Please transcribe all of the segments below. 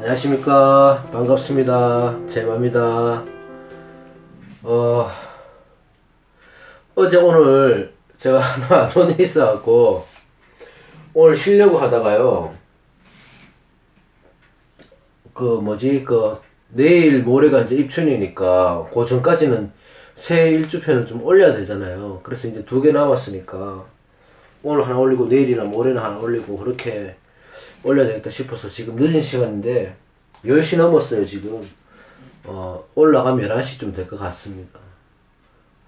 안녕하십니까. 반갑습니다. 제마입니다. 어제 오늘 제가 하나 논의 있어갖고 오늘 쉬려고 하다가요. 내일 모레가 이제 입춘이니까 그 전까지는 새 일주편을 좀 올려야 되잖아요. 그래서 이제 2개 남았으니까 오늘 하나 올리고 내일이나 모레나 하나 올리고 그렇게 올려야 되겠다 싶어서 지금 늦은 시간인데 10시 넘었어요 지금. 올라가면 11시쯤 될 것 같습니다.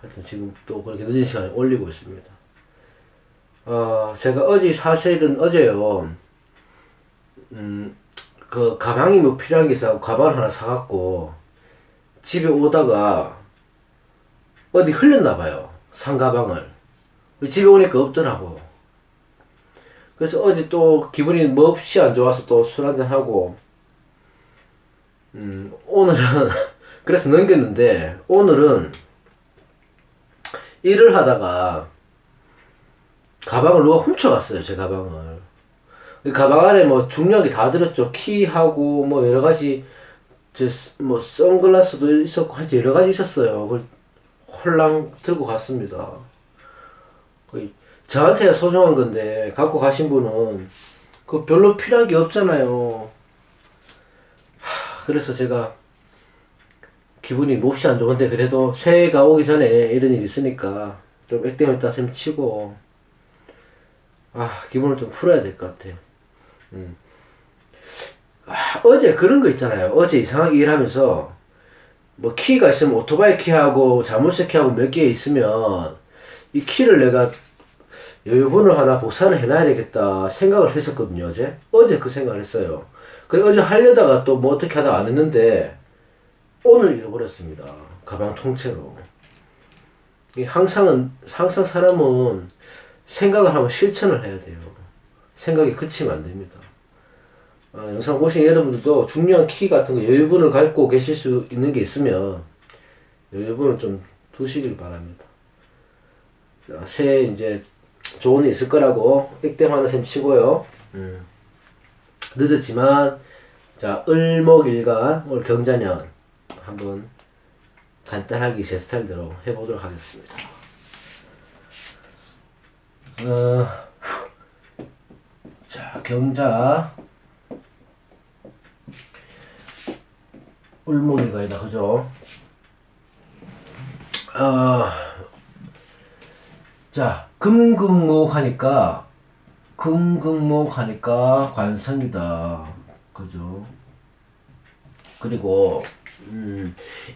하여튼 지금 또 그렇게 늦은 시간에 올리고 있습니다. 제가 사실은 어제요, 그 가방이 뭐 필요한 게 있어 가방을 하나 사갖고 집에 오다가 어디 흘렸나봐요. 산 가방을. 집에 오니까 없더라고. 그래서 어제 또 기분이 몹시 안 좋아서 또 술 한잔하고, 오늘은 그래서 넘겼는데, 오늘은 일을 하다가 가방을 누가 훔쳐갔어요. 제 가방을. 가방 안에 뭐 중요한 게 다 들었죠. 키하고 뭐 여러가지, 뭐 선글라스도 있었고 하여튼 여러가지 있었어요. 그걸 홀랑 들고 갔습니다. 저한테야 소중한 건데 갖고 가신 분은 그 별로 필요한 게 없잖아요. 그래서 제가 기분이 몹시 안 좋은데, 그래도 새해가 오기 전에 이런 일이 있으니까 좀 액땜을 따셈 치고 기분을 좀 풀어야 될 것 같아요. 어제 그런 거 있잖아요. 어제 이상하게 일하면서 뭐 키가 있으면 오토바이 키하고 자물쇠 키하고 몇 개 있으면 이 키를 내가 여유분을 하나 복사를 해놔야 되겠다 생각을 했었거든요. 어제 그 생각을 했어요. 그래 어제 하려다가 또 뭐 어떻게 하다가 안 했는데 오늘 잃어버렸습니다. 가방 통째로. 항상 사람은 생각을 하면 실천을 해야 돼요. 생각이 그치면 안 됩니다. 영상 보신 여러분들도 중요한 키 같은 거 여유분을 갖고 계실 수 있는 게 있으면 여유분을 좀 두시길 바랍니다. 자, 새해 이제 좋은 일 있을 거라고 액땜하는 셈 치고요. 늦었지만 자, 을목일간 오늘 경자년 한번 간단하게 제 스타일대로 해보도록 하겠습니다. 자, 경자 을목일간이다, 그죠? 자, 금극목 하니까 관성이다, 그죠? 그리고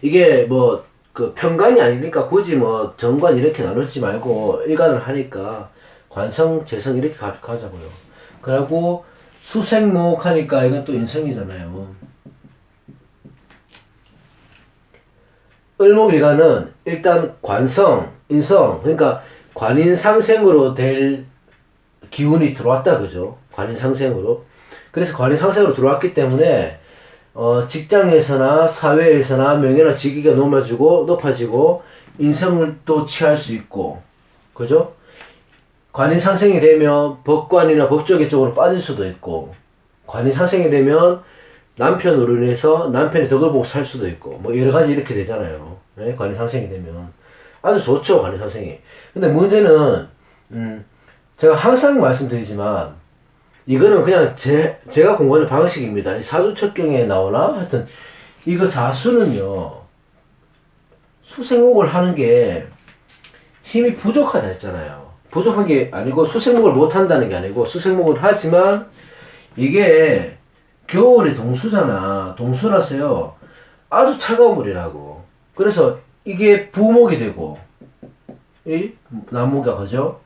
이게 뭐 그 편관이 아니니까 굳이 뭐 정관 이렇게 나누지 말고 일간을 하니까 관성, 재성 이렇게 가자고요. 그리고 수생목 하니까 이건 또 인성이잖아요. 을목일간은 일단 관성, 인성, 그러니까 관인상생으로 될 기운이 들어왔다, 그죠? 관인상생으로. 그래서 관인상생으로 들어왔기 때문에 직장에서나 사회에서나 명예나 직위가 높아지고 인성을 또 취할 수 있고, 그죠? 관인상생이 되면 법관이나 법조계 쪽으로 빠질 수도 있고, 관인상생이 되면 남편으로 인해서 남편의 덕을 보고 살 수도 있고, 뭐 여러가지 이렇게 되잖아요. 네? 관인상생이 되면 아주 좋죠, 관인상생이. 근데 문제는 제가 항상 말씀드리지만 이거는 그냥 제가 공부하는 방식입니다. 사주첩경에 나오나 하여튼 이거 자수는요, 수생목을 하는 게 힘이 부족하다 했잖아요. 부족한 게 아니고 수생목을 못 한다는 게 아니고 수생목을 하지만 이게 겨울에 동수잖아. 동수라서요 아주 차가운 물이라고. 그래서 이게 부목이 되고 이 나무가, 그죠?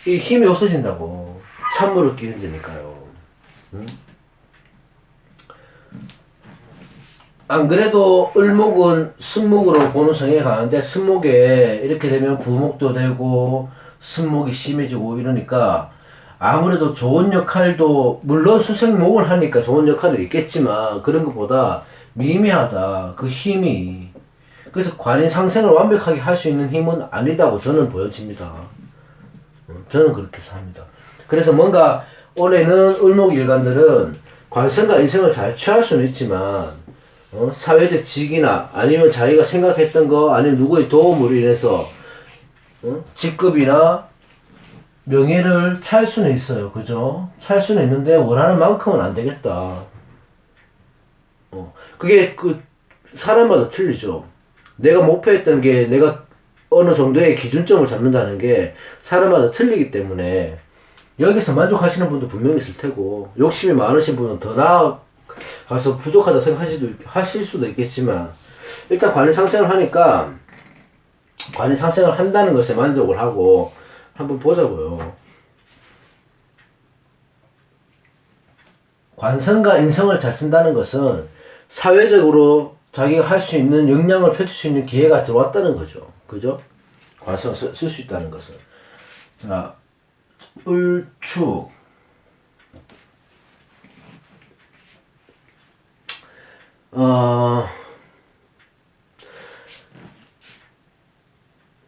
이 힘이 없어진다고. 찬물을 끼얹으니까요. 안 그래도 을목은 승목으로 보는 성향이 강한데 승목에 이렇게 되면 부목도 되고 승목이 심해지고 이러니까 아무래도 좋은 역할도, 물론 수생목을 하니까 좋은 역할이 있겠지만 그런 것보다 미미하다, 그 힘이. 그래서 관인상생을 완벽하게 할 수 있는 힘은 아니다고 저는 보여집니다. 저는 그렇게 삽니다. 그래서 뭔가 올해는 을목일간들은 관성과 인성을 잘 취할 수는 있지만 사회적 직이나 아니면 자기가 생각했던 거 아니면 누구의 도움으로 인해서 직급이나 명예를 찰 수는 있어요. 그죠? 찰 수는 있는데 원하는 만큼은 안 되겠다. 그게 그 사람마다 틀리죠. 내가 목표했던 게 내가 어느 정도의 기준점을 잡는다는 게 사람마다 틀리기 때문에 여기서 만족하시는 분도 분명히 있을 테고 욕심이 많으신 분은 더 나아가서 부족하다 생각하실 수도 있겠지만 일단 관리 상생을 하니까 관리 상생을 한다는 것에 만족을 하고 한번 보자고요. 관성과 인성을 잘 쓴다는 것은 사회적으로 자기가 할 수 있는 역량을 펼칠 수 있는 기회가 들어왔다는 거죠. 그죠? 관성을 쓸 수 있다는 것은. 자, 을축.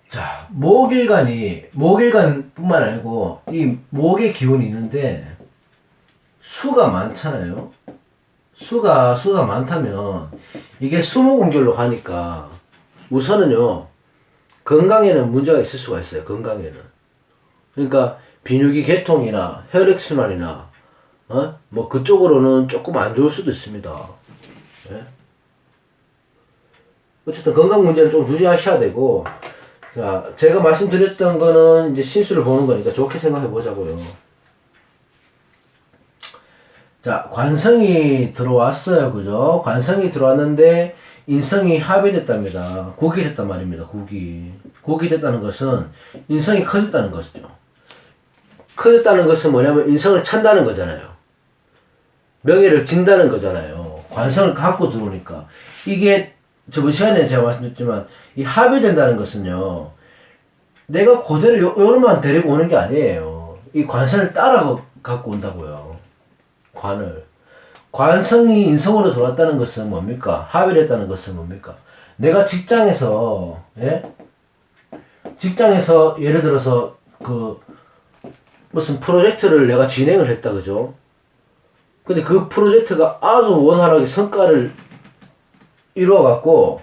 자, 목일간뿐만 아니고, 이 목의 기운이 있는데, 수가 많잖아요. 수가 많다면, 이게 수목운결로 가니까, 우선은요, 건강에는 문제가 있을 수가 있어요, 건강에는. 그러니까, 비뇨기 계통이나 혈액순환이나, 뭐, 그쪽으로는 조금 안 좋을 수도 있습니다. 예? 어쨌든 건강 문제는 좀 주의하셔야 되고, 자, 제가 말씀드렸던 거는 이제 신수를 보는 거니까 좋게 생각해 보자고요. 자, 관성이 들어왔어요. 그죠? 관성이 들어왔는데, 인성이 합의됐답니다. 국이 됐단 말입니다. 국이. 국이 됐다는 것은, 인성이 커졌다는 것이죠. 커졌다는 것은 뭐냐면, 인성을 찬다는 거잖아요. 명예를 진다는 거잖아요. 관성을 갖고 들어오니까. 이게, 저번 시간에 제가 말씀드렸지만, 이 합의된다는 것은요, 내가 그대로 요런만 데리고 오는 게 아니에요. 이 관성을 따라 갖고 온다고요. 관을. 관성이 인성으로 들어왔다는 것은 뭡니까? 합의를 했다는 것은 뭡니까? 내가 직장에서, 예? 직장에서 예를 들어서 무슨 프로젝트를 내가 진행을 했다, 그죠? 근데 그 프로젝트가 아주 원활하게 성과를 이루어갖고,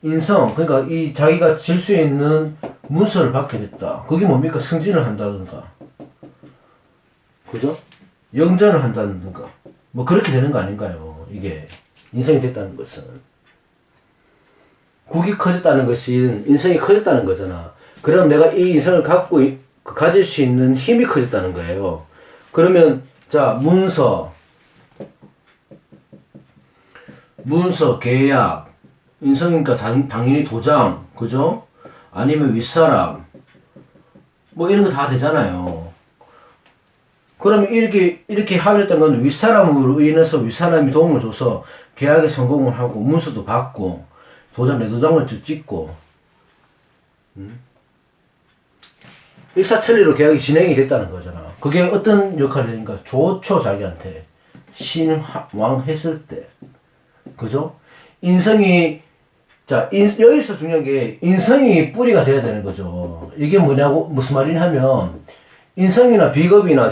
그러니까 이 자기가 질 수 있는 문서를 받게 됐다. 그게 뭡니까? 승진을 한다든가. 그죠? 영전을 한다든가. 뭐 그렇게 되는 거 아닌가요? 이게 인성이 됐다는 것은. 국이 커졌다는 것이 인성이 커졌다는 거잖아. 그럼 내가 이 인성을 가질 수 있는 힘이 커졌다는 거예요. 그러면 자, 문서, 계약, 인성이니까 당연히 도장, 그죠? 아니면 윗사람, 뭐 이런 거 다 되잖아요. 그럼 이렇게 합의했던 건 윗사람으로 인해서 윗사람이 도움을 줘서 계약에 성공을 하고, 문서도 받고, 내도장을 찍고, 일사천리로 계약이 진행이 됐다는 거잖아. 그게 어떤 역할이 되니까 좋죠, 자기한테. 신왕 했을 때. 그죠? 인성이, 여기서 중요한 게, 인성이 뿌리가 돼야 되는 거죠. 이게 무슨 말이냐 하면, 인성이나 비겁이나,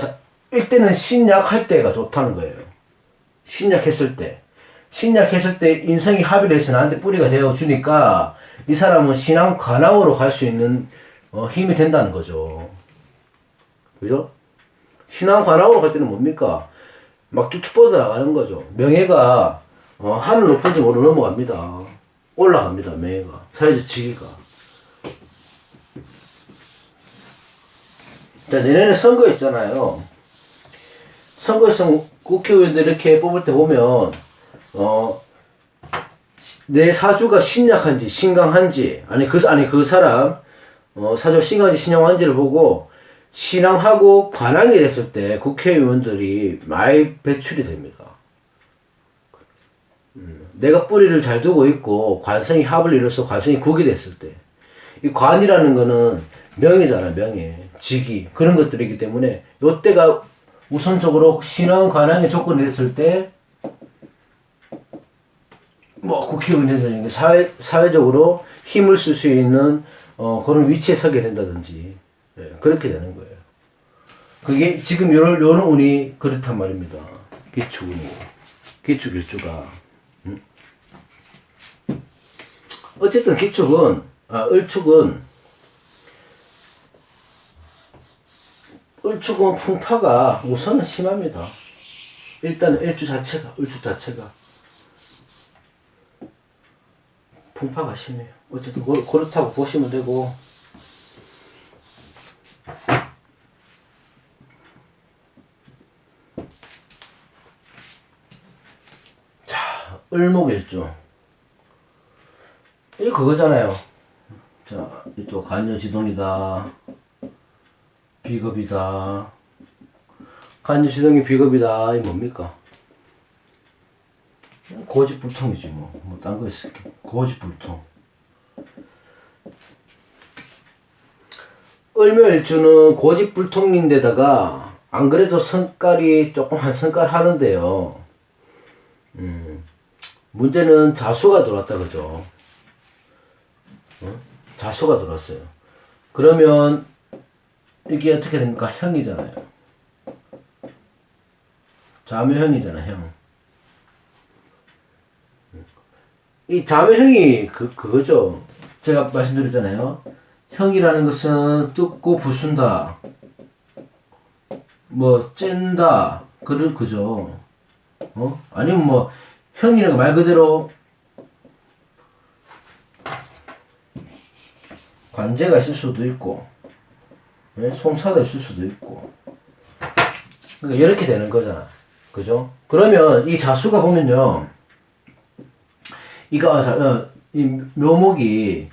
일때는 신약할 때가 좋다는 거예요. 신약했을 때 인성이 합의를 해서 나한테 뿌리가 되어주니까, 이 사람은 신앙 관왕으로 갈 수 있는, 힘이 된다는 거죠. 그죠? 신앙 관왕으로 갈 때는 뭡니까? 막 쭉쭉 뻗어 나가는 거죠. 명예가, 하늘 높은지 모르 넘어갑니다. 올라갑니다, 명예가. 사회적 지위가. 자, 내년에 선거 있잖아요. 선거에서 국회의원들 이렇게 뽑을 때 보면, 내 사주가 신약한지, 신강한지, 그 사람, 사주가 신강한지, 신약한지를 보고, 신앙하고 관왕이 됐을 때 국회의원들이 많이 배출이 됩니다. 내가 뿌리를 잘 두고 있고 관성이 합을 이뤄서 관성이 국이 됐을 때, 이 관이라는 거는 명예잖아, 명예, 직위, 그런 것들이기 때문에 요때가 우선적으로 신앙 관왕의 조건이 됐을 때, 뭐 국회의원이 사회적으로 힘을 쓸 수 있는 그런 위치에 서게 된다든지, 그렇게 되는 거예요. 그게 지금 요런 운이 그렇단 말입니다. 기축일주가. 어쨌든 을축은 풍파가 우선은 심합니다. 일단 을축 자체가 풍파가 심해요. 어쨌든 그렇다고 보시면 되고, 자, 을목일주. 이 그거잖아요. 자, 또 간여지동이다, 비겁이다. 간여지동이 비겁이다. 이 뭡니까? 고집불통이지 뭐 딴 거 있을게. 고집불통. 을묘일주는 고집불통인데다가 안 그래도 성깔이 조금 한 성깔 하는데요. 문제는 자수가 들어왔다 그죠? 자수가 들어왔어요. 그러면 이게 어떻게 됩니까? 형이잖아요. 자묘형이잖아, 형. 이 자묘형이 그거죠. 제가 말씀드렸잖아요. 형이라는 것은 뜯고 부순다, 뭐 쨘다, 그죠. 아니면 뭐 형이라는 말 그대로 관제가 있을 수도 있고, 송사가 있을 수도 있고, 그러니까 이렇게 되는 거잖아, 그죠? 그러면 이 자수가 보면요, 이 묘목이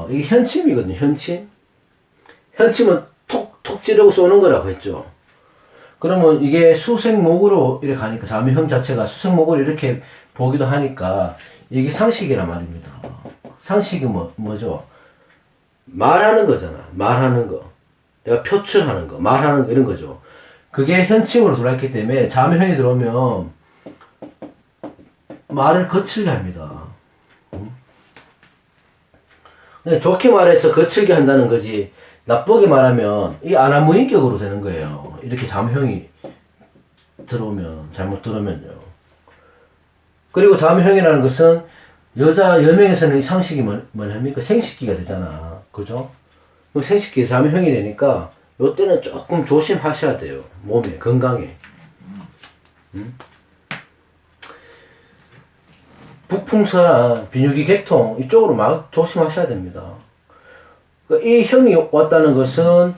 이게 현침이거든요. 현침은 톡톡 찌르고 쏘는 거라고 했죠. 그러면 이게 수생목으로 이렇게 가니까 자묘형 자체가 수생목으로 이렇게 보기도 하니까 이게 상식이란 말입니다. 상식이 뭐죠? 말하는 거잖아. 말하는 거. 내가 표출하는 거, 말하는 거, 이런 거죠. 그게 현침으로 들어왔기 때문에 자묘형이 들어오면 말을 거칠게 합니다. 좋게 말해서 거칠게 한다는 거지, 나쁘게 말하면 이 아나무인격으로 되는 거예요. 이렇게 자묘형이 들어오면, 잘못 들으면요. 그리고 자묘형이라는 것은 여명에서는 이 상식이 뭐냐니까 생식기가 되잖아. 그죠? 생식기 자묘형이 되니까 요때는 조금 조심하셔야 돼요. 몸에, 건강에. 북풍서나 비뇨기 객통 이쪽으로 막 조심하셔야 됩니다. 이 형이 왔다는 것은,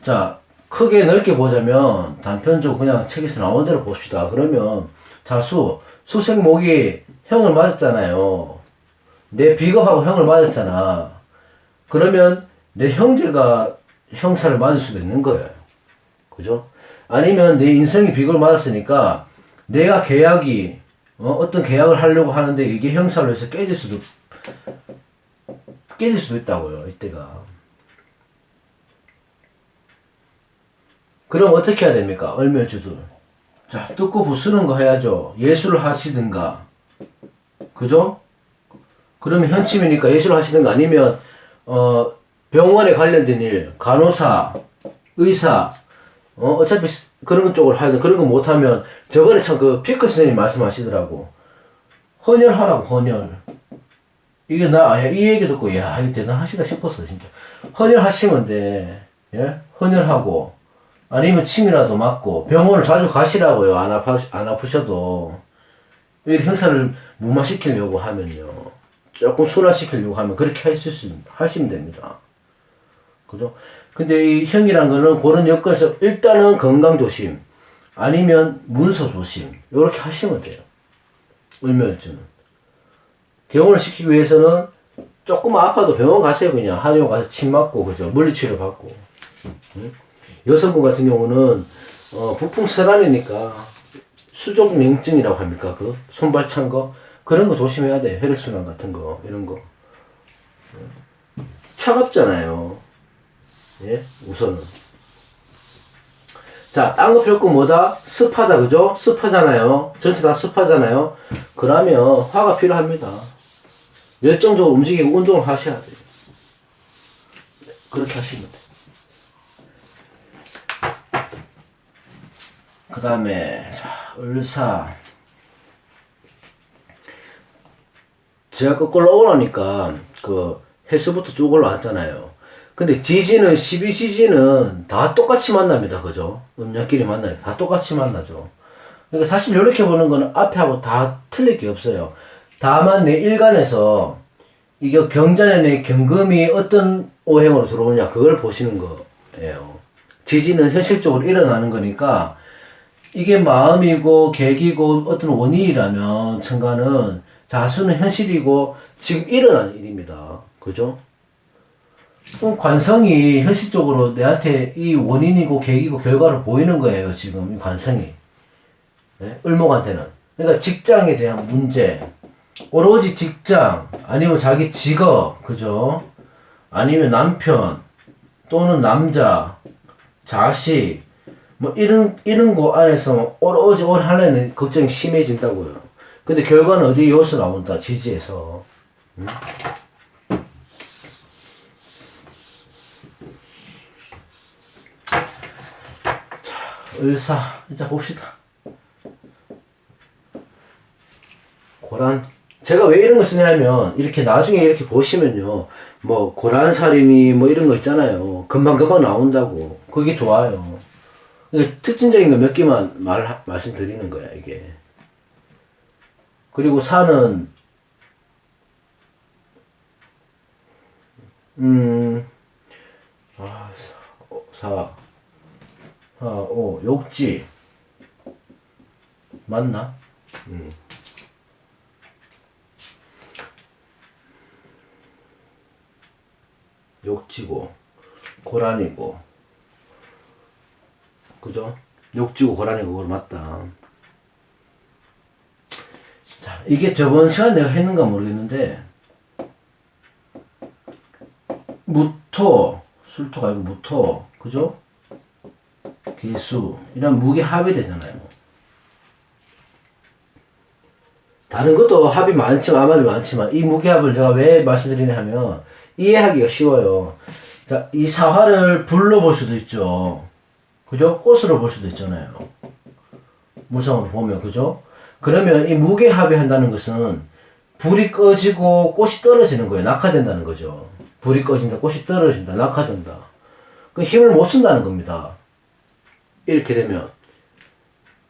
자, 크게 넓게 보자면 단편적으로 그냥 책에서 나온 대로 봅시다. 그러면 수생목이 형을 맞았잖아요. 내 비겁하고 형을 맞았잖아. 그러면 내 형제가 형사를 맞을 수도 있는 거예요. 그죠? 아니면 내 인성이 비겁을 맞았으니까 내가 계약이 어떤 계약을 하려고 하는데 이게 형사로 해서 깨질 수도 있다고요, 이때가. 그럼 어떻게 해야 됩니까? 을묘주들. 자, 뜯고 부수는 거 해야죠. 예술을 하시든가. 그죠? 그러면 현침이니까 예술을 하시든가, 아니면, 병원에 관련된 일, 간호사, 의사, 어차피 그런 쪽으로 하야 돼. 그런 거 못하면, 저번에 참 피크 선생님이 말씀하시더라고. 헌혈하라고, 헌혈. 이게 이 얘기 듣고, 야, 이거 대단하시다 싶었어, 진짜. 헌혈하시면 돼. 예? 헌혈하고, 아니면 침이라도 맞고, 병원을 자주 가시라고요. 안 아프셔도. 이 형사를 무마시키려고 하면요, 조금 순화시키려고 하면 그렇게 하시면 됩니다. 그죠? 근데 이 형이란 거는 그런 여건에서 일단은 건강조심, 아니면 문서조심, 요렇게 하시면 돼요. 을묘일주는. 병원을 시키기 위해서는 조금 아파도 병원 가세요. 그냥 한의원 가서 침 맞고, 그죠? 물리치료 받고. 응? 여성분 같은 경우는 부풍설환이니까 수족냉증이라고 합니까? 그 손발 찬 거, 그런 거 조심해야 돼. 혈액순환 같은 거, 이런 거. 차갑잖아요. 예, 우선은. 자, 딴 거 필요 없고 뭐다? 습하다, 그죠? 습하잖아요. 전체 다 습하잖아요. 그러면 화가 필요합니다. 열정적으로 움직이고 운동을 하셔야 돼요. 그렇게 하시면 돼요. 그 다음에, 자. 을사. 제가 거꾸로 올라오니까 그 해수부터 쭉 올라왔잖아요. 근데 지진은 12지진은 다 똑같이 만납니다. 그죠? 음력끼리 만나니까 다 똑같이 만나죠. 그러니까 사실 이렇게 보는 거는 앞에하고 다 틀릴 게 없어요. 다만 내 일간에서 이게 경전에 내 경금이 어떤 오행으로 들어오냐 그걸 보시는 거예요. 지진은 현실적으로 일어나는 거니까 이게 마음이고 계기고 어떤 원인이라면 천간은 자수는 현실이고 지금 일어난 일입니다. 그죠? 그럼 관성이 현실적으로 내한테 이 원인이고 계기고 결과를 보이는 거예요. 지금 이 관성이. 네? 을목한테는. 그러니까 직장에 대한 문제, 오로지 직장, 아니면 자기 직업, 그죠? 아니면 남편, 또는 남자, 자식, 뭐 이런 거 안에서 오로지 올 한해는 걱정이 심해진다고요. 근데 결과는 어디 여기서 나온다. 지지에서. 자, 을사 일단 봅시다. 고란. 제가 왜 이런 거 쓰냐면 이렇게 나중에 이렇게 보시면요. 뭐 고란살인이 뭐 이런 거 있잖아요. 금방금방 나온다고. 그게 좋아요. 특징적인 거 몇 개만 말씀드리는 거야, 이게. 그리고 사는, 아, 욕지. 맞나? 욕지고, 고란이고. 그죠? 욕지고, 고란이고, 그거 맞다. 자, 이게 저번 시간 내가 했는가 모르겠는데, 무토, 술토가 아니고 무토, 그죠? 개수, 이런 무게 합이 되잖아요. 다른 것도 합이 많지만, 암합이 많지만, 이 무게합을 제가 왜 말씀드리냐 하면, 이해하기가 쉬워요. 자, 이 사화를 불로 볼 수도 있죠. 그죠? 꽃으로 볼 수도 있잖아요. 물상으로 보면, 그죠? 그러면 이 무게합이 한다는 것은 불이 꺼지고 꽃이 떨어지는 거예요. 낙하된다는 거죠. 불이 꺼진다, 꽃이 떨어진다, 낙하된다. 그 힘을 못 쓴다는 겁니다. 이렇게 되면.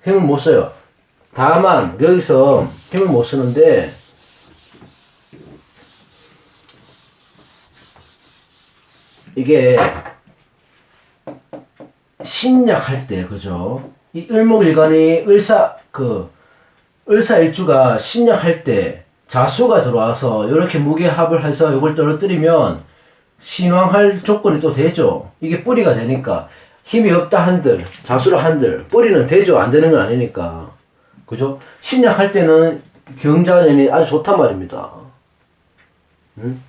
힘을 못 써요. 다만, 여기서 힘을 못 쓰는데, 이게, 신약할 때, 그죠? 이 을목일간이 을사일주가 신약할 때 자수가 들어와서 이렇게 무게합을 해서 이걸 떨어뜨리면 신왕할 조건이 또 되죠. 이게 뿌리가 되니까 힘이 없다 한들 자수를 한들 뿌리는 되죠. 안 되는 건 아니니까. 그죠? 신약할 때는 경자년이 아주 좋단 말입니다. 응?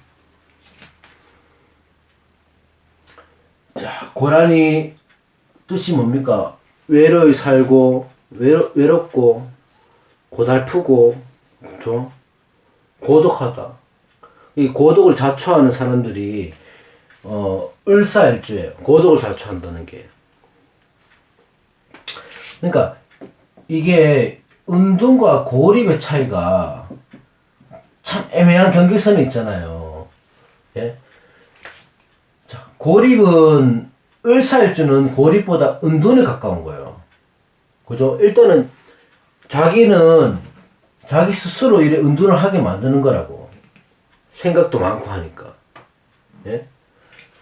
자, 고란이 뜻이 뭡니까? 외로이 살고 외롭고 고달프고 그렇죠? 고독하다. 이 고독을 자초하는 사람들이 을사일주예요. 고독을 자초한다는 게. 그러니까 이게 운동과 고립의 차이가 참 애매한 경계선이 있잖아요. 예? 자, 고립은 을사일주는 고립보다 은둔에 가까운 거예요. 그죠? 일단은 자기는 자기 스스로 이래 은둔을 하게 만드는 거라고. 생각도 많고 하니까. 예?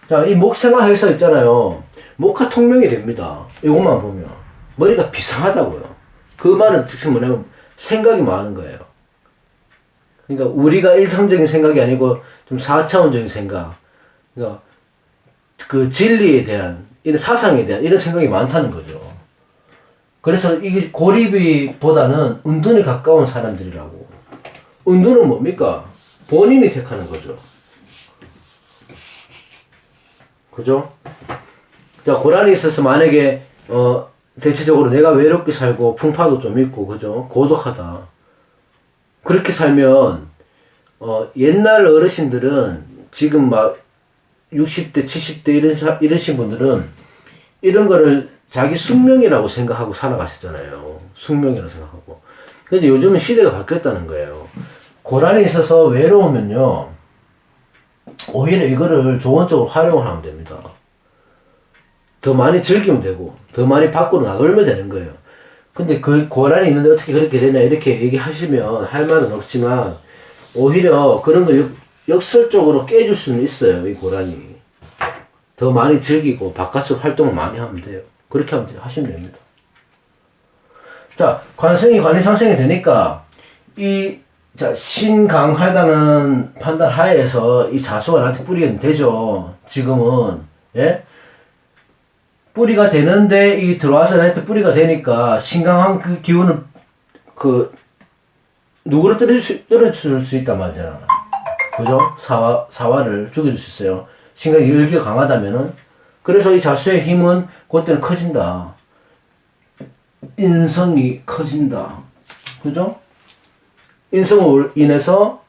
자, 이 목생화해서 있잖아요. 목화 통명이 됩니다. 이것만 보면. 머리가 비상하다고요. 그 말은 특징 뭐냐면 생각이 많은 거예요. 그러니까 우리가 일상적인 생각이 아니고 좀 4차원적인 생각. 그러니까 그 진리에 대한, 이런 사상에 대한 이런 생각이 많다는 거죠. 그래서 이게 고립이보다는 은둔에 가까운 사람들이라고. 은둔은 뭡니까? 본인이 택하는 거죠. 그죠? 자, 고란이 있어서 만약에, 대체적으로 내가 외롭게 살고, 풍파도 좀 있고, 그죠? 고독하다. 그렇게 살면, 옛날 어르신들은 지금 막 60대, 70대 이러신 분들은 이런 거를 자기 숙명이라고 생각하고 살아가셨잖아요. 숙명이라고 생각하고. 근데 요즘은 시대가 바뀌었다는 거예요. 고난이 있어서 외로우면요, 오히려 이거를 좋은 쪽으로 활용을 하면 됩니다. 더 많이 즐기면 되고, 더 많이 밖으로 나돌면 되는 거예요. 근데 그 고난이 있는데 어떻게 그렇게 되냐, 이렇게 얘기하시면 할 말은 없지만, 오히려 그런 걸 역설적으로 깨줄 수는 있어요, 이 고난이. 더 많이 즐기고, 바깥쪽 활동을 많이 하면 돼요. 그렇게 하시면 됩니다. 자, 관성이 관이상생이 되니까, 자, 신강하다는 판단 하에서 이 자수가 나한테 뿌리가 되죠. 지금은, 예? 뿌리가 되는데, 이 들어와서 나한테 뿌리가 되니까, 신강한 그 기운을, 누구를 떨어질 수 있단 말이잖아. 그죠? 사화를 죽여줄 수 있어요. 신강이 열기가 강하다면은. 그래서 이 자수의 힘은 그때는 커진다. 인성이 커진다. 그죠? 인성으로 인해서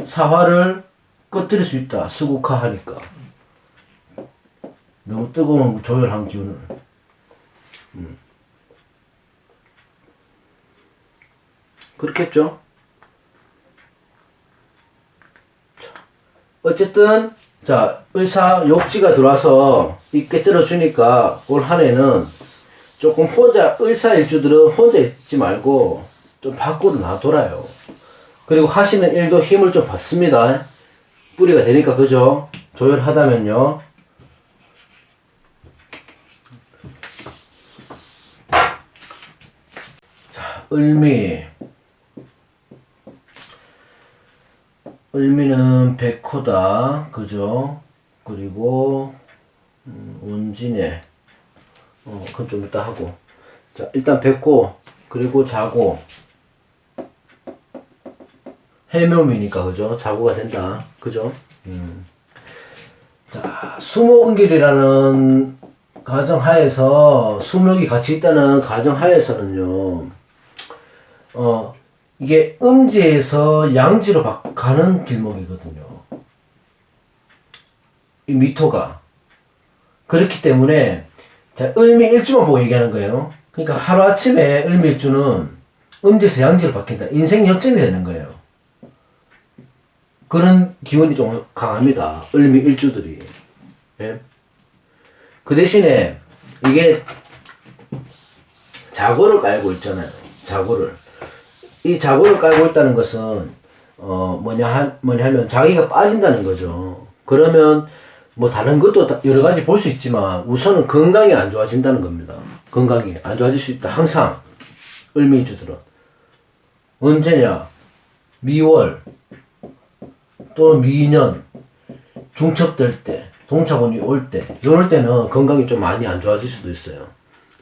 사화를 꺼뜨릴 수 있다. 수국화하니까. 너무 뜨거운 조열한 기운을. 그렇겠죠? 어쨌든, 자, 의사 욕지가 들어와서 이 깨뜨려 주니까 올 한 해는 조금 의사일주들은 혼자 있지 말고 좀 밖으로 나돌아요. 그리고 하시는 일도 힘을 좀 받습니다. 뿌리가 되니까, 그죠? 조율하다면요. 자, 을미는 백호다. 그죠? 그리고, 운진해. 그건 좀 이따 하고. 자, 일단 백호, 그리고 자고. 해묘미니까, 그죠? 자고가 된다. 그죠? 자, 수목은길이라는 가정하에서, 수목이 같이 있다는 가정하에서는요, 이게 음지에서 양지로 가는 길목이거든요. 이 미토가. 그렇기 때문에, 자, 을미일주만 보고 얘기하는 거예요. 그러니까 하루아침에 을미일주는 음지에서 양지로 바뀐다. 인생 역전이 되는 거예요. 그런 기운이 좀 강합니다. 을미일주들이. 예? 그 대신에 이게 자고를 깔고 있잖아요. 자고를. 이 자고를 깔고 있다는 것은 뭐냐 하면 자기가 빠진다는 거죠. 그러면 뭐 다른 것도 여러 가지 볼 수 있지만 우선은 건강이 안 좋아진다는 겁니다. 건강이 안 좋아질 수 있다. 항상 을미일주들은 언제냐? 미월 또는 미년 중첩될 때, 동차본이 올 때, 이럴 때는 건강이 좀 많이 안 좋아질 수도 있어요.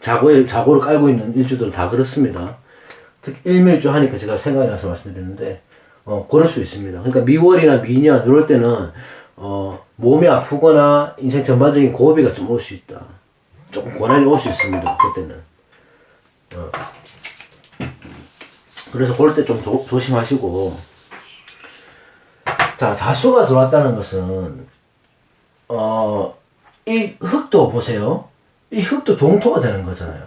자고를 깔고 있는 일주들은 다 그렇습니다. 특히 일밀주 하니까 제가 생각이 나서 말씀드렸는데, 그럴 수 있습니다. 그러니까 미월이나 미년, 이럴 때는, 몸이 아프거나 인생 전반적인 고비가 좀 올 수 있다. 조금 고난이 올 수 있습니다. 그때는. 그래서 그럴 때 좀 조심하시고, 자, 자수가 들어왔다는 것은, 이 흙도 보세요. 이 흙도 동토가 되는 거잖아요.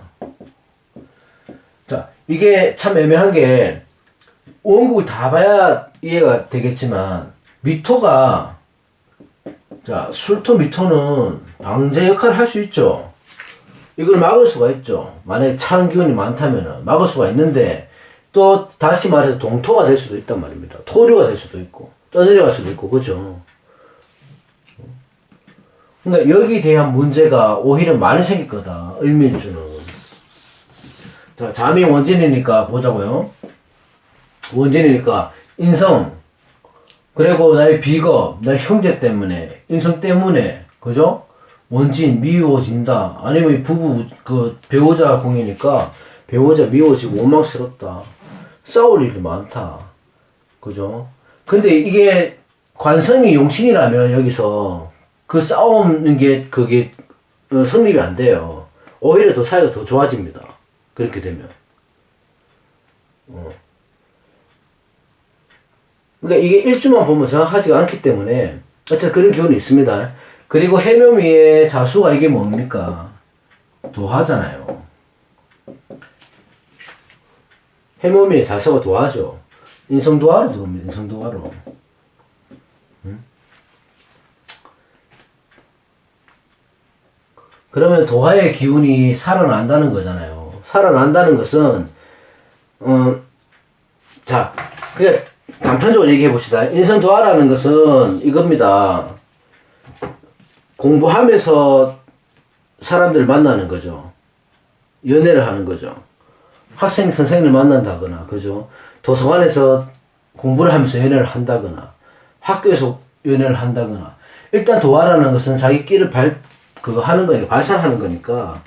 자, 이게 참 애매한 게, 원국을 다 봐야 이해가 되겠지만, 미토가, 자, 술토 미토는 방제 역할을 할 수 있죠. 이걸 막을 수가 있죠. 만약에 찬 기운이 많다면 막을 수가 있는데, 또 다시 말해서 동토가 될 수도 있단 말입니다. 토류가 될 수도 있고, 떠내려갈 수도 있고, 그죠? 그러니까 여기에 대한 문제가 오히려 많이 생길 거다. 을미일주는. 자, 잠이 원진이니까 보자고요. 원진이니까 인성, 그리고 나의 비겁, 나의 형제 때문에, 인성 때문에, 그죠? 원진, 미워진다. 아니면 부부, 배우자 공이니까 배우자 미워지고 원망스럽다. 싸울 일이 많다. 그죠? 근데 이게 관성이 용신이라면 여기서 그 싸우는 게 그게 성립이 안 돼요. 오히려 더 사이가 더 좋아집니다. 그렇게 되면. 그러니까 이게 일주만 보면 정확하지가 않기 때문에 어쨌든 그런 기운이 있습니다. 그리고 해묘미의 자수가 이게 뭡니까? 도하잖아요. 해모미의 자서가 도하죠. 인성도하로 들어옵니다. 인성도하로. 그러면 도하의 기운이 살아난다는 거잖아요. 살아난다는 것은 자, 그냥 단편적으로 얘기해 봅시다. 인성도하라는 것은 이겁니다. 공부하면서 사람들을 만나는 거죠. 연애를 하는 거죠. 학생, 선생님을 만난다거나, 그죠? 도서관에서 공부를 하면서 연애를 한다거나, 학교에서 연애를 한다거나. 일단 도하라는 것은 자기 끼를 그거 하는 거니까, 발산하는 거니까.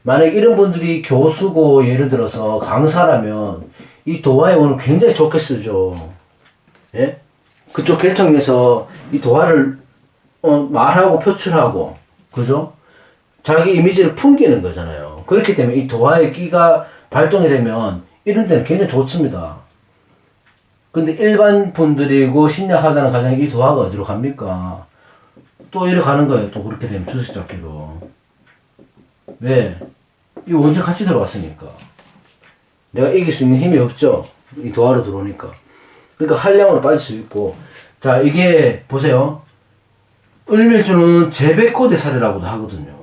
만약 이런 분들이 교수고, 예를 들어서 강사라면, 이 도하의 운을 굉장히 좋게 쓰죠. 예? 그쪽 계통에서 이 도하를, 말하고 표출하고, 그죠? 자기 이미지를 풍기는 거잖아요. 그렇기 때문에 이 도하의 끼가 발동이 되면 이런 데는 굉장히 좋습니다. 근데 일반 분들이고 신약하다는 가정에 이 도하가 어디로 갑니까? 또 이리 가는 거예요. 또 그렇게 되면 주색잡기로. 왜? 이 원체 같이 들어왔으니까. 내가 이길 수 있는 힘이 없죠. 이 도하로 들어오니까. 그러니까 한량으로 빠질 수 있고. 자, 이게 보세요. 을밀주는 재백호대살이라고도 하거든요.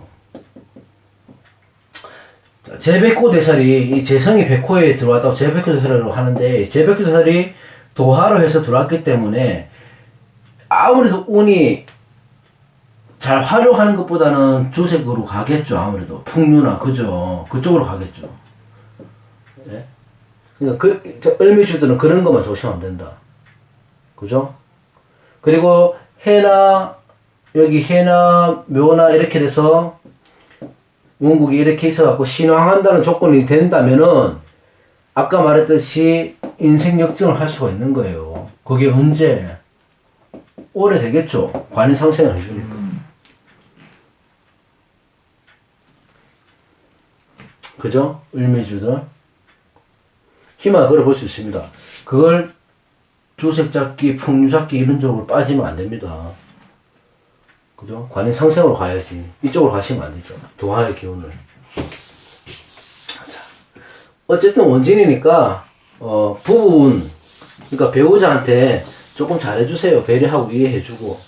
재백호대살이 이 재성이 백호에 들어왔다고 재백호대살이라고 하는데, 재백호대살이 도하로 해서 들어왔기 때문에 아무래도 운이 잘 활용하는 것보다는 주색으로 가겠죠. 아무래도 풍류나 그죠. 그쪽으로 가겠죠. 네? 그러니까 을밀주들은 그런 것만 조심하면 된다. 그죠? 그리고 해나 여기 해나 묘나 이렇게 돼서 원국이 이렇게 있어갖고 신왕한다는 조건이 된다면은 아까 말했듯이 인생 역전을 할 수가 있는 거예요. 그게 언제? 오래 되겠죠. 관인상생을 해주니까. 그죠? 을밀주들 희망을 걸어볼 수 있습니다. 그걸 주색잡기, 풍류잡기 이런 쪽으로 빠지면 안 됩니다. 그죠? 관인상생으로 가야지. 이쪽으로 가시면 안 되죠. 도하의 기운을. 자, 어쨌든 원진이니까, 부부운, 그러니까 배우자한테 조금 잘해주세요. 배려하고 이해해주고.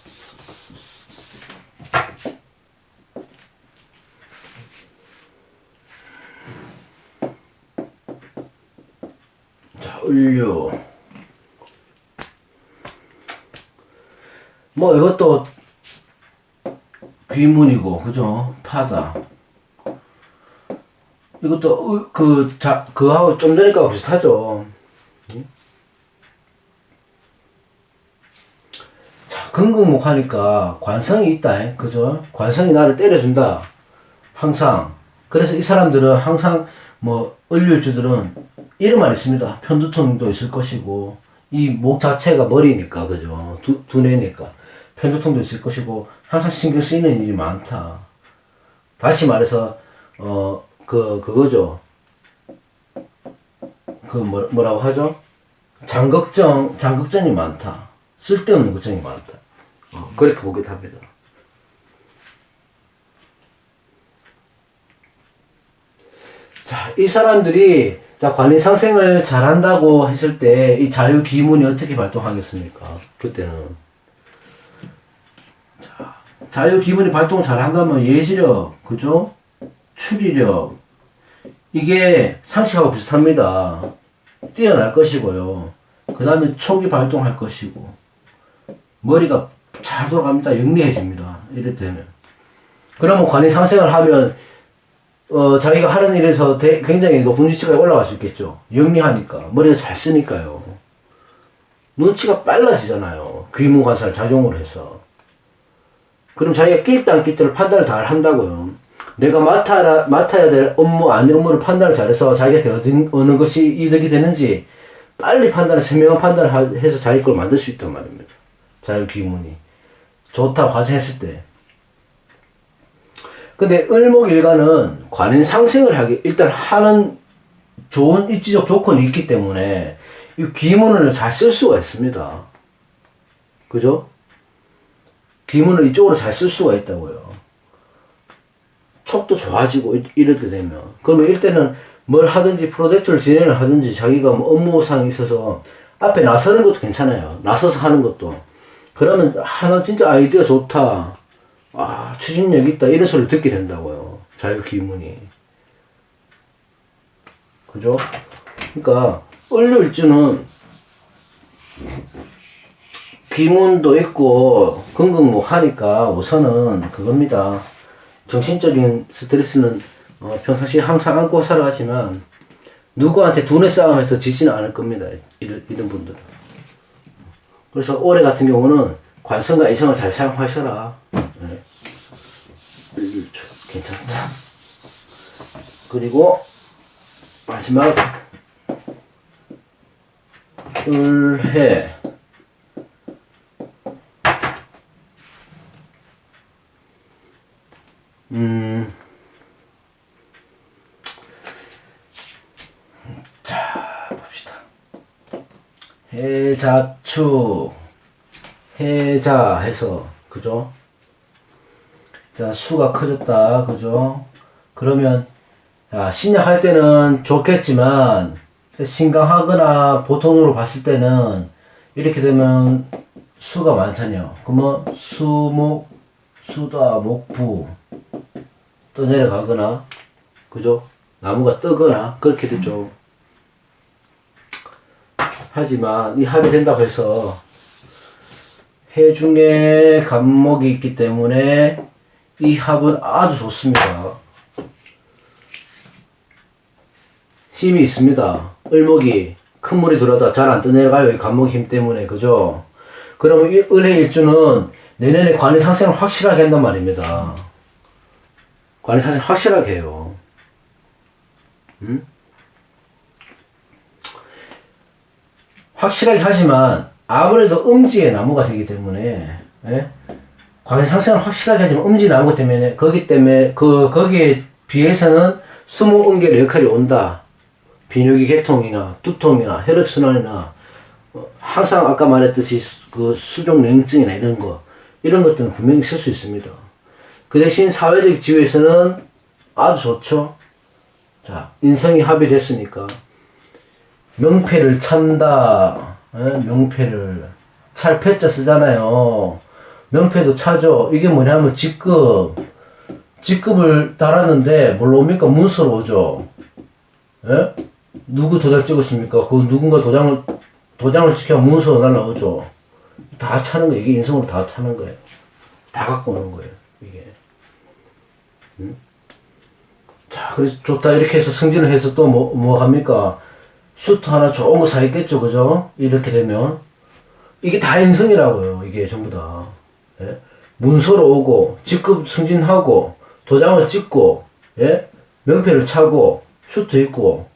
자, 을류. 뭐, 이것도 귀문이고, 그죠? 파다. 이것도, 그하고 좀 전에가 비슷하죠. 자, 금극목 하니까 관성이 있다, 그죠? 관성이 나를 때려준다. 항상. 그래서 이 사람들은 항상, 을류주들은 이름만 있습니다. 편두통도 있을 것이고, 이 목 자체가 머리니까, 그죠? 두뇌니까. 편두통도 있을 것이고, 항상 신경 쓰이는 일이 많다. 다시 말해서, 그거죠. 뭐라고 하죠? 장걱정이 많다. 쓸데없는 걱정이 많다. 그렇게 보기도 합니다. 자, 이 사람들이, 관인상생을 잘한다고 했을 때, 이 자유기문이 어떻게 발동하겠습니까? 그때는. 자유기문이 발동 잘 한다면 예지력, 그죠? 추리력, 이게 상식하고 비슷합니다. 뛰어날 것이고요. 그 다음에 촉이 발동할 것이고, 머리가 잘 돌아갑니다. 영리해집니다. 이럴 때는. 그러면 관이상생을 하면, 자기가 하는 일에서 굉장히 높은 위치까지 올라갈 수 있겠죠. 영리하니까. 머리가 잘 쓰니까요. 눈치가 빨라지잖아요. 귀문관사를 작용을 해서. 그럼 자기가 낄땅 낄때를 판단을 잘 한다고요. 내가 맡아야 될 업무, 아닌 업무를 판단을 잘해서 자기한테 어느 것이 이득이 되는지 빨리 선명한 판단을 해서 자기 걸 만들 수 있단 말입니다. 자유기문이. 좋다고 과정했을 때. 근데 을목일간은 관인상생을 일단 하는 좋은 입지적 조건이 있기 때문에 이 기문을 잘 쓸 수가 있습니다. 그죠? 기문을 이쪽으로 잘 쓸 수가 있다고요. 촉도 좋아지고 이렇게 되면 그러면 이때는 뭘 하든지 프로젝트를 진행을 하든지 자기가 뭐 업무상에 있어서 앞에 나서는 것도 괜찮아요. 나서서 하는 것도. 그러면 나 진짜 아이디어 좋다. 추진력 있다. 이런 소리를 듣게 된다고요. 자유기문이. 그죠? 그러니까 을류일주는 기문도 있고 긍긍무하니까 우선은 그겁니다. 정신적인 스트레스는 평상시에 항상 안고 살아가지만 누구한테 두뇌 싸움에서 지지는 않을 겁니다. 이런 분들은. 그래서 올해 같은 경우는 관성과 이성을 잘 사용하셔라. 네. 괜찮다. 그리고 마지막 을해 자 봅시다. 해자축 해자 해서 그죠? 자 수가 커졌다 그죠? 그러면 신약할 때는 좋겠지만 신강하거나 보통으로 봤을 때는 이렇게 되면 수가 많잖아요. 그러면 수목 수다 목부 또 내려가거나 그죠? 나무가 뜨거나 그렇게 되죠. 하지만 이 합이 된다고 해서 해 중에 간목이 있기 때문에 이 합은 아주 좋습니다. 힘이 있습니다. 을목이 큰 물이 들어다 잘 안 떠내려가요. 이 간목 힘 때문에 그죠? 그러면 이 을해일주는 내년에 관이 상승을 확실하게 한단 말입니다. 관이 상승 확실하게 해요. 확실하게 하지만 아무래도 음지의 나무가 되기 때문에 관이 상승을 확실하게 하지만 음지 나무가 때문에 거기에 비해서는 수목응결의 역할이 온다. 비뇨기 개통이나 두통이나 혈액순환이나 항상 아까 말했듯이 그 수족냉증이나 이런 것들은 분명히 있을 수 있습니다. 그 대신 사회적 지위에서는 아주 좋죠. 자, 인성이 합의됐으니까 명패를 찬다. 명패를 찰패자 쓰잖아요. 명패도 차죠. 이게 뭐냐면 직급을 달았는데 뭘로 옵니까? 문서로 오죠. 누구 도장 찍었습니까? 그 누군가 도장을 찍혀 문서로 날라오죠. 다 차는 거예요. 이게 인성으로 다 차는 거예요. 다 갖고 오는 거예요. 이게. 자, 그래서 좋다. 이렇게 해서 승진을 해서 또 뭐 합니까? 슈트 하나 좋은 거 사겠죠. 그죠? 이렇게 되면. 이게 다 인성이라고요. 이게 전부 다. 문서로 오고, 직급 승진하고, 도장을 찍고, 명패를 차고, 슈트 입고,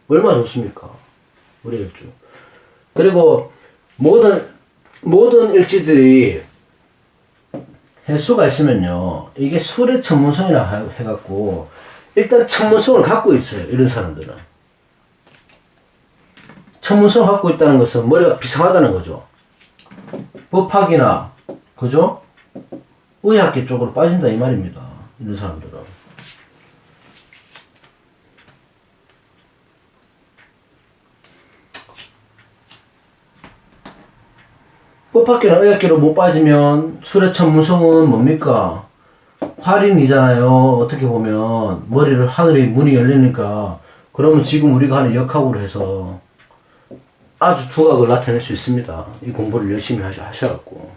얼마나 좋습니까? 우리 일주. 그리고 모든 일지들이 횟수가 있으면요. 이게 술의 천문성이라 해갖고, 일단 천문성을 갖고 있어요. 이런 사람들은. 천문성을 갖고 있다는 것은 머리가 비상하다는 거죠. 법학이나, 그죠? 의학계 쪽으로 빠진다 이 말입니다. 이런 사람들은. 법학계나 의학계로 못 빠지면 술의 천문성은 뭡니까? 활인이잖아요. 어떻게 보면 머리를 하늘의 문이 열리니까 그러면 지금 우리가 하는 역학으로 해서 아주 두각을 나타낼 수 있습니다. 이 공부를 열심히 하셔갖고.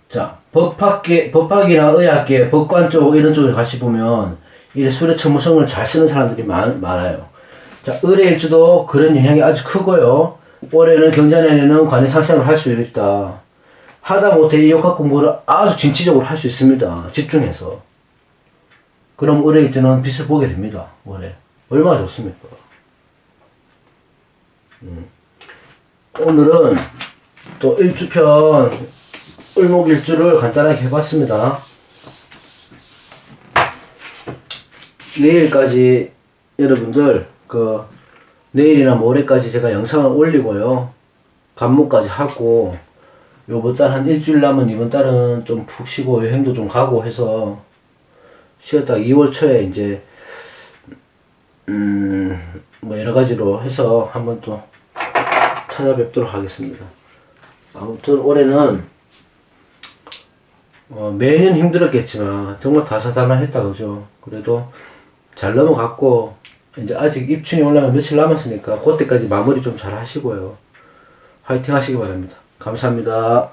자, 법학이나 의학계, 법관 쪽 이런 쪽을 같이 보면 이 술의 천문성을 잘 쓰는 사람들이 많아요. 자, 을해일주도 그런 영향이 아주 크고요. 올해는 경자년에는 관이 상승을 할 수 있다. 하다 못해 이 역학 공부를 아주 진취적으로 할 수 있습니다. 집중해서. 그럼 을해일주는 빛을 보게 됩니다. 올해. 얼마나 좋습니까? 오늘은 또 일주편 을목일주를 간단하게 해봤습니다. 내일까지 여러분들 내일이나 모레까지 제가 영상을 올리고요. 간목까지 하고 요번 달 한 일주일 남은 이번 달은 좀 푹 쉬고 여행도 좀 가고 해서 쉬었다가 2월 초에 이제 뭐 여러 가지로 해서 한번 또 찾아뵙도록 하겠습니다. 아무튼 올해는 매년 힘들었겠지만 정말 다사다난했다 그죠. 그래도 잘 넘어갔고 이제 아직 입춘이 올라면 며칠 남았으니까 그때까지 마무리 좀 잘 하시고요. 화이팅 하시기 바랍니다. 감사합니다.